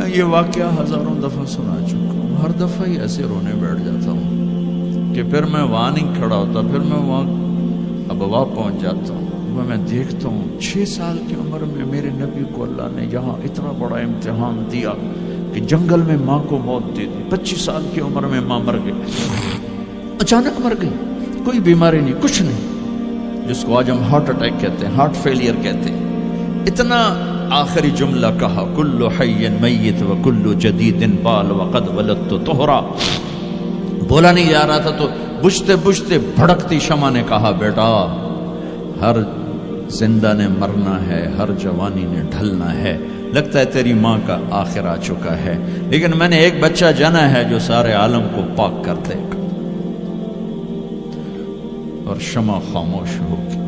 میں یہ واقعہ ہزاروں دفعہ سنا چکا ہوں، ہر دفعہ ہی ایسے رونے بیٹھ جاتا ہوں کہ پھر میں وہاں نہیں کھڑا ہوتا، پھر میں وہاں ابوا پہنچ جاتا ہوں۔ میں دیکھتا ہوں 6 سال کی عمر میں میرے نبی کو اللہ نے یہاں اتنا بڑا امتحان دیا کہ جنگل میں ماں کو موت دے دی۔ 25 سال کی عمر میں ماں مر گئی، اچانک مر گئی، کوئی بیماری نہیں، کچھ نہیں، جس کو آج ہم ہارٹ اٹیک کہتے ہیں، ہارٹ فیلئر کہتے ہیں۔ اتنا آخری جملہ کہا، کل حی میت و کل جدید بال وقد ولدت طہرا۔ بولا نہیں جا رہا تھا تو بجھتے بجھتے بھڑکتی شمع نے کہا، بیٹا ہر زندہ نے مرنا ہے، ہر جوانی نے ڈھلنا ہے، لگتا ہے تیری ماں کا آخر آ چکا ہے، لیکن میں نے ایک بچہ جنا ہے جو سارے عالم کو پاک کر دے گا۔ اور شمع خاموش ہوگی۔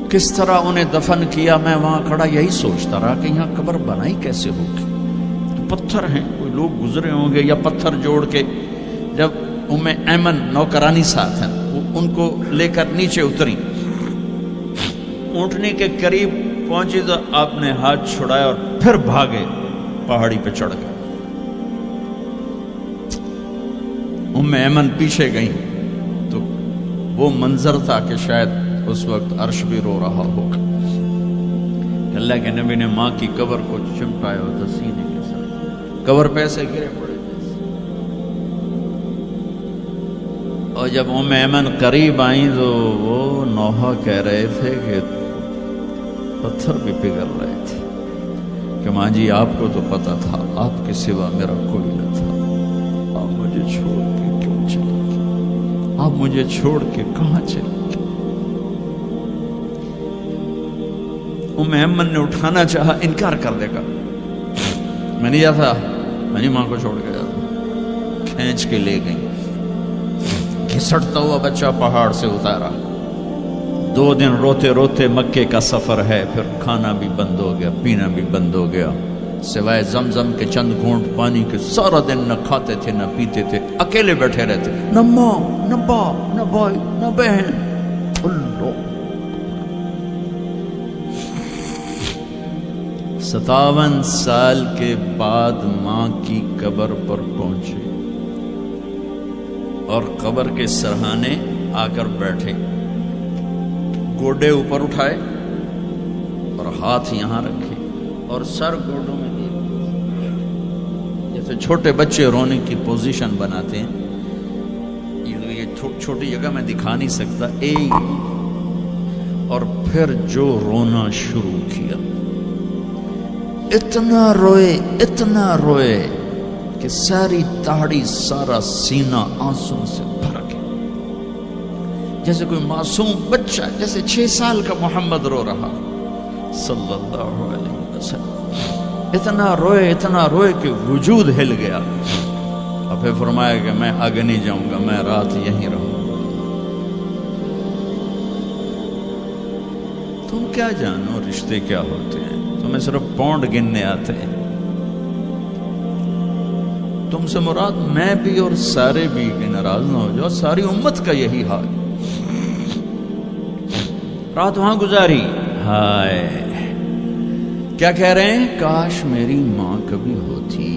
کس طرح انہیں دفن کیا، میں وہاں کھڑا یہی سوچتا رہا کہ یہاں قبر بنائی کیسے ہوگی۔ پتھر ہیں، کوئی لوگ گزرے ہوں گے یا پتھر جوڑ کے۔ جب ایمن نوکرانی ساتھ ہیں، وہ ان کو لے کر نیچے اتری، اونٹنے کے قریب پہنچی تو آپ نے ہاتھ چھڑایا اور پھر بھاگے، پہاڑی پہ چڑھ گئے۔ ایمن پیچھے گئیں تو وہ منظر تھا کہ شاید اس وقت عرش بھی رو رہا ہوگا۔ اللہ کے نبی نے ماں کی قبر کو چمٹایا ہوتا سینے کے ساتھ، قبر پہ سے گرے پڑے۔ اور جب ایمن قریب آئیں تو وہ نوحہ کہہ رہے تھے کہ پتھر بھی پگھل رہے تھے کہ ماں جی آپ کو تو پتا تھا آپ کے سوا میرا کوئی نہ تھا، آپ مجھے چھوڑ کے کیوں چلے گئے، آپ مجھے چھوڑ کے کہاں چلے گئے۔ ایمن نے اٹھانا چاہا، انکار کر دے گا، میں نہیں جاتا، میں نہیں ماں کو چھوڑ کے جاتا۔ کھینچ کے لے گئی، گھسٹتا ہوا بچہ پہاڑ سے اتارا۔ 2 دن روتے روتے مکے کا سفر ہے، پھر کھانا بھی بند ہو گیا، پینا بھی بند ہو گیا، سوائے زمزم کے چند گھونٹ پانی کے سارا دن نہ کھاتے تھے نہ پیتے تھے، اکیلے بیٹھے رہتے، نہ ماں نہ باپ نہ بھائی نہ بہن۔ اللہ 57 سال کے بعد ماں کی قبر پر پہنچے اور قبر کے سرہانے آ کر بیٹھے، گوڈے اوپر اٹھائے اور ہاتھ یہاں رکھے اور سر گوڈوں میں دیے، جیسے چھوٹے بچے رونے کی پوزیشن بناتے ہیں۔ یہ چھوٹی جگہ میں دکھا نہیں سکتا، اور پھر جو رونا شروع کیا، اتنا روئے کہ ساری داڑھی سارا سینہ آنسو سے بھر گیا، جیسے کوئی معصوم بچہ، جیسے 6 سال کا محمد رو رہا صلی اللہ علیہ وسلم۔ اتنا روئے کہ وجود ہل گیا، اور پھر فرمایا کہ میں آگے نہیں جاؤں گا، میں رات یہیں رہوں گا۔ تم کیا جانو رشتے کیا ہوتے ہیں، تمہیں صرف پونڈ گننے آتے ہیں۔ تم سے مراد میں بھی اور سارے بھی، کہ ناراض نہ ہو جاؤ، ساری امت کا یہی حال۔ رات وہاں گزاری، ہائے کیا کہہ رہے ہیں، کاش میری ماں کبھی ہوتی،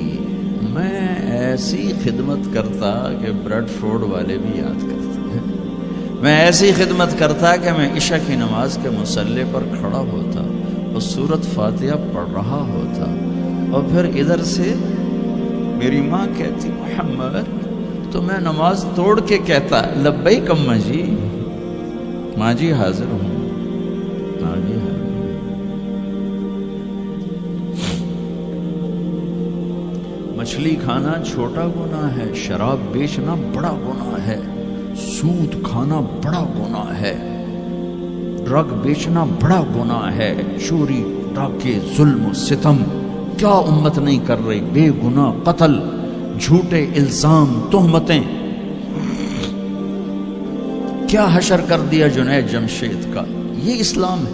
میں ایسی خدمت کرتا کہ بریڈ فورڈ والے بھی یاد کرتے ہیں، میں ایسی خدمت کرتا کہ میں عشاء کی نماز کے مصلی پر کھڑا ہوتا اور سورۃ فاتحہ پڑھ رہا ہوتا، اور پھر ادھر سے میری ماں کہتی محمد، تو میں نماز توڑ کے کہتا لبیک اماں جی، ماں جی حاضر ہوں، ماں جی حاضر۔ مچھلی کھانا چھوٹا گناہ ہے، شراب بیچنا بڑا گناہ ہے، سود کھانا بڑا گناہ ہے، ڈرگ بیچنا بڑا گناہ ہے، چوری ڈاکے ظلم و ستم کیا امت نہیں کر رہی، بے گناہ قتل، جھوٹے الزام تہمتیں، کیا حشر کر دیا جنید جمشید کا۔ یہ اسلام ہے۔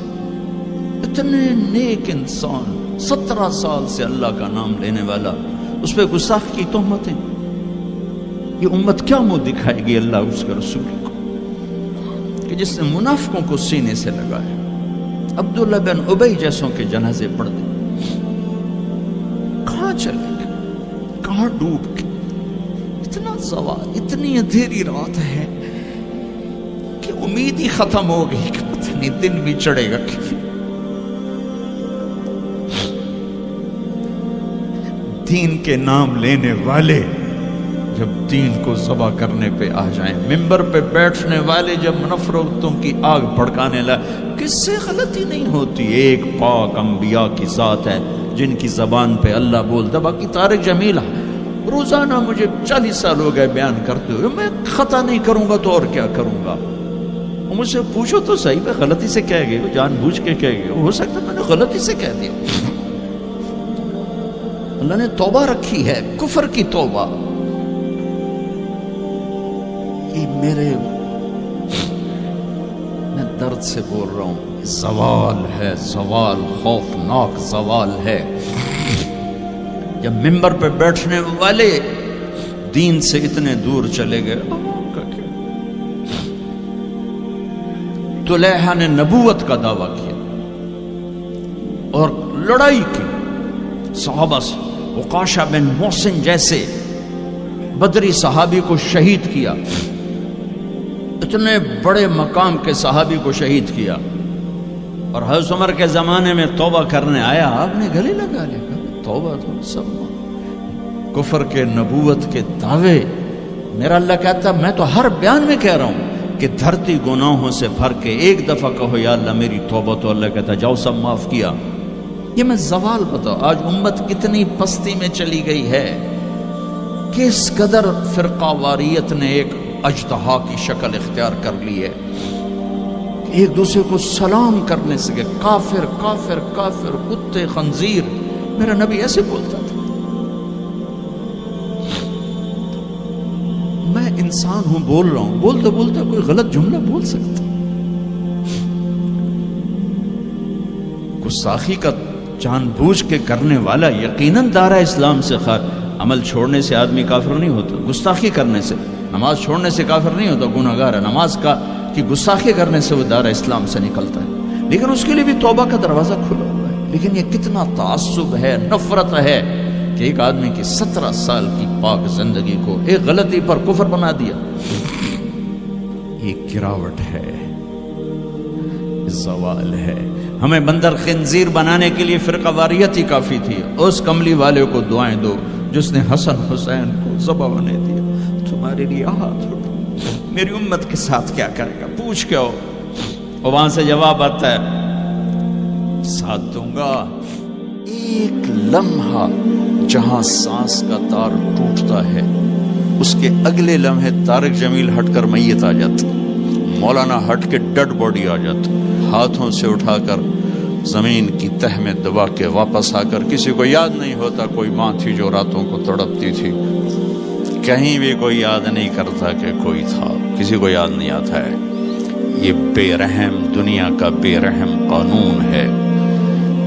اتنے نیک انسان، 17 سال سے اللہ کا نام لینے والا، اس پہ گستاخ کی تہمتیں، یہ امت کیا منہ دکھائے گی اللہ اس کے رسول کو، کہ جس نے منافقوں کو سینے سے لگایا۔ عبداللہ بن ابی جیسوں کے جنازے پڑھ دیں. کہاں چلے گئے, کہاں ڈوب گئے؟ اتنا زوال, اتنی اندھیری رات ہے کہ امید ہی ختم ہو گئی کہ پتہ نہیں دن بھی چڑھے گا. دین کے نام لینے والے جب دین کو ذبح کرنے پہ آ جائیں, ممبر پہ بیٹھنے والے جب نفرتوں کی آگ بھڑکانے لائے, کس سے غلطی نہیں ہوتی. ایک پاک انبیاء کی ذات ہے جن کی زبان پہ اللہ بولتا. باقی طارق جمیل روزانہ مجھے 40 سال ہو گئے بیان کرتے ہوئے, میں خطا نہیں کروں گا تو اور کیا کروں گا. مجھ سے پوچھو تو صحیح, میں غلطی سے کہہ گئے, جان بوجھ کے کہہ گئے, ہو سکتا ہے میں نے غلطی سے کہہ دیا. اللہ نے توبہ رکھی ہے, کفر کی توبہ. یہ میں درد سے بول رہا ہوں, زوال ہے, زوال خوفناک زوال ہے. جب ممبر پہ بیٹھنے والے دین سے اتنے دور چلے گئے. طلیحہ نے نبوت کا دعویٰ کیا اور لڑائی کی صحابہ سے. عکاشہ بن محسن جیسے بدری صحابی کو شہید کیا, اتنے بڑے مقام کے صحابی کو شہید کیا. اور حضرت عمر کے زمانے میں توبہ کرنے آیا, آپ نے گلے لگا لیا, توبہ تو سب کفر کے نبوت کے دعوے. میرا اللہ کہتا میں تو ہر بیان میں کہہ رہا ہوں کہ دھرتی گناہوں سے بھر کے ایک دفعہ کہو یا اللہ میری توبہ, تو اللہ کہتا جاؤ سب معاف کیا. یہ میں زوال بتاؤ, آج امت کتنی پستی میں چلی گئی ہے, کس قدر فرقہ واریت نے ایک اجتہا کی شکل اختیار کر لی ہے. ایک دوسرے کو سلام کرنے سے کہ کافر کافر کافر, کتے خنزیر. میرا نبی ایسے بولتا تھا. میں انسان ہوں, بول رہا ہوں, بولتے بولتے کوئی غلط جملہ بول سکتا. گستاخی کا جان بوجھ کے کرنے والا یقیناً دارہ اسلام سے عمل چھوڑنے سے آدمی کافر نہیں ہوتا. گستاخی کرنے سے, نماز چھوڑنے سے کافر نہیں ہوتا, گناہگار ہے. نماز کی گستاخی کرنے سے وہ دارہ اسلام سے نکلتا ہے, لیکن اس کے لیے بھی توبہ کا دروازہ کھلا ہوا ہے. لیکن یہ کتنا تعصب ہے, نفرت ہے کہ ایک آدمی کی 17 سال کی پاک زندگی کو ایک غلطی پر کفر بنا دیا. یہ گراوٹ ہے, زوال ہے. ہمیں بندر خنزیر بنانے کے لیے فرقہ واریت ہی کافی تھی. اس کملی والے کو دعائیں دو جس نے حسن حسین کو ذبح ہونے دیا. تمہارے لیے ہاتھ اٹھو, میری امت کے ساتھ کیا کرے گا, پوچھ کے ہو. اور وہاں سے جواب آتا ہے ساتھ دوں گا. ایک لمحہ جہاں سانس کا تار ٹوٹتا ہے, اس کے اگلے لمحے طارق جمیل ہٹ کر میت آ جاتا, مولانا ہٹ کے ڈیڈ باڈی آ جاتا, ہاتھوں سے اٹھا کر زمین کی تہ میں دبا کے واپس آ کر. کسی کو یاد نہیں ہوتا کوئی ماں تھی جو راتوں کو تڑپتی تھی, کہیں بھی کوئی یاد نہیں کرتا کہ کوئی تھا, کسی کو یاد نہیں آتا ہے. یہ بے رحم دنیا کا بے رحم قانون ہے.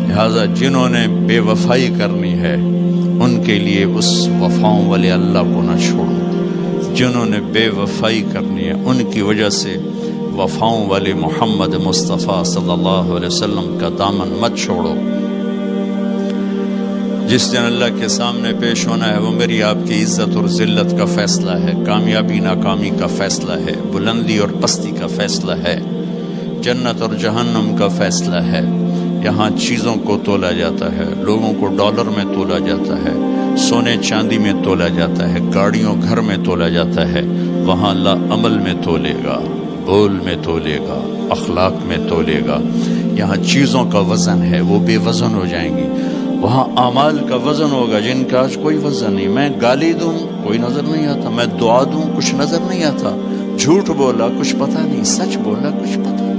لہذا جنہوں نے بے وفائی کرنی ہے ان کے لیے اس وفاؤں والے اللہ کو نہ چھوڑو. جنہوں نے بے وفائی کرنی ہے ان کی وجہ سے وفاؤں والے محمد مصطفیٰ صلی اللہ علیہ وسلم کا دامن مت چھوڑو. جس دن اللہ کے سامنے پیش ہونا ہے وہ میری آپ کی عزت اور ذلت کا فیصلہ ہے, کامیابی ناکامی کا فیصلہ ہے, بلندی اور پستی کا فیصلہ ہے, جنت اور جہنم کا فیصلہ ہے. یہاں چیزوں کو تولا جاتا ہے, لوگوں کو ڈالر میں تولا جاتا ہے, سونے چاندی میں تولا جاتا ہے, گاڑیوں گھر میں تولا جاتا ہے. وہاں اللہ عمل میں تولے گا, بول میں تولے گا, اخلاق میں تولے گا. یہاں چیزوں کا وزن ہے, وہ بے وزن ہو جائیں گی. وہاں اعمال کا وزن ہوگا جن کا آج کوئی وزن نہیں. میں گالی دوں کوئی نظر نہیں آتا, میں دعا دوں کچھ نظر نہیں آتا, جھوٹ بولا کچھ پتہ نہیں, سچ بولا کچھ پتہ نہیں,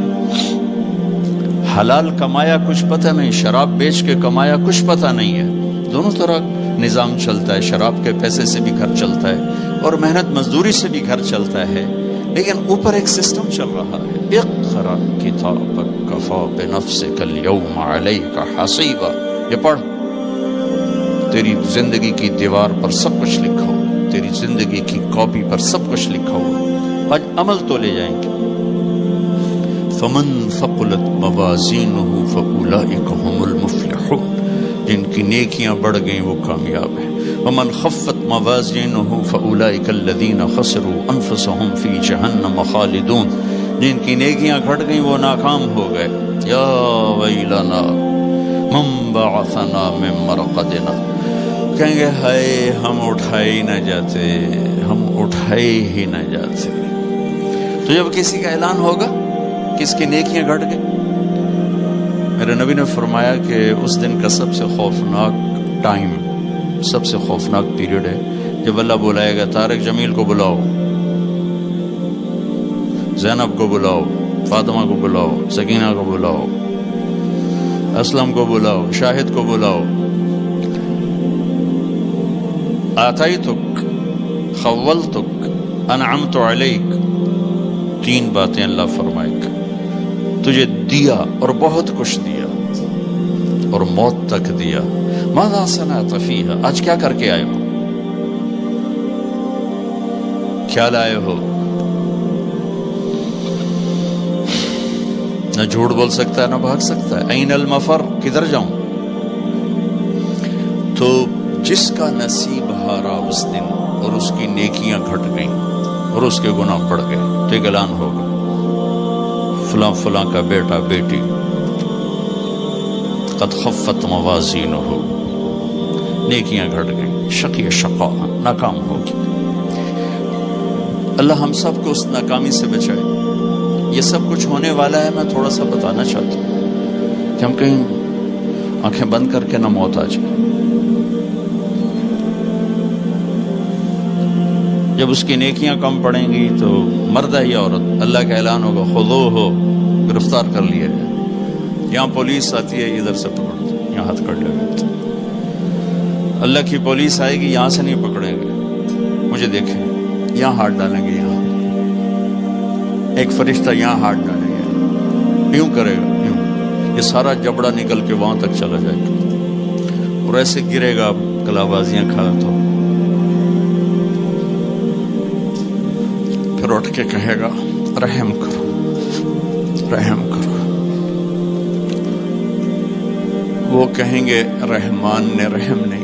حلال کمایا کچھ پتہ نہیں, شراب بیچ کے کمایا کچھ پتہ نہیں ہے. دونوں طرح نظام چلتا ہے, شراب کے پیسے سے بھی گھر چلتا ہے اور محنت مزدوری سے بھی گھر چلتا ہے, لیکن اوپر ایک سسٹم چل رہا ہے. اقرأ کتابک کفی بنفسک اليوم علیک حسیبا. یہ پڑھ, تیری زندگی کی دیوار پر سب کچھ لکھا ہو, تیری زندگی کی کاپی پر سب کچھ لکھا ہو. آج عمل تو لے جائیں گے. فمن ثقلت موازینہ فاولئک هم المفلحون، جن کی نیکیاں بڑھ گئیں وہ کامیاب ہیں۔ ومن خفت موازینہ فاولئک الذین خسروا انفسهم فی جہنم خالدون، جن کی نیکیاں گھٹ گئیں وہ ناکام ہو گئے۔ یا ویلنا من بعثنا من مرقدنا، کہیں گے ہائے ہم اٹھائے ہی نہ جاتے، ہم اٹھائے ہی نہ جاتے۔ تو جب کسی کا اعلان ہوگا کس کی نیکیاں گھٹ گئی، میرے نبی نے فرمایا کہ اس دن کا سب سے خوفناک ٹائم، سب سے خوفناک پیریڈ ہے جب اللہ بلائے گا طارق جمیل کو بلاؤ، زینب کو بلاؤ، فاطمہ کو بلاؤ، سکینہ کو بلاؤ، اسلم کو بلاؤ، شاہد کو بلاؤ، آتیتک، خولتک، انعمت علیک، تین باتیں اللہ فرمائے گا، تجھے دیا اور بہت کچھ دیا اور موت تک دیا۔ ماذا صنعت فیہا، آج کیا کر کے آئے ہو، کیا لائے ہو؟ نہ جھوٹ بول سکتا ہے نہ بھاگ سکتا ہے۔ این المفر، کدھر جاؤں؟ تو جس کا نصیب ہارا اس دن اور اس کی نیکیاں گھٹ گئیں اور اس کے گناہ بڑھ گئے تو ایک اعلان ہوگا، فلاں فلاں کا بیٹا بیٹی قد خفت موازینہ، نیکیاں گھٹ گئیں، شقی شقا، ناکام ہوگی۔ اللہ ہم سب کو اس ناکامی سے بچائے۔ یہ سب کچھ ہونے والا ہے، میں تھوڑا سا بتانا چاہتا ہوں کہ ہم کہیں آنکھیں بند کر کے نہ موت آ جائے۔ جب اس کی نیکیاں کم پڑیں گی تو مرد ہے یا عورت، اللہ کا اعلان ہوگا خذوہ، گرفتار کر لیا جائے۔ یہاں پولیس آتی ہے، ادھر سے پکڑ دو، یہاں ہاتھ کر لے۔ اللہ کی پولیس آئے گی، یہاں سے نہیں پکڑیں گے، مجھے دیکھیں، یہاں ہاتھ ڈالیں گے، یہاں ایک فرشتہ یہاں ہاتھ ڈالیں گے، یوں کرے گا، یوں، یہ سارا جبڑا نکل کے وہاں تک چلا جائے گا اور ایسے گرے گا کلابازیاں کھا تو پھر اٹھ کے کہے گا رحم کرو، رحم کرو۔ وہ کہیں گے رحمان نے رحم نہیں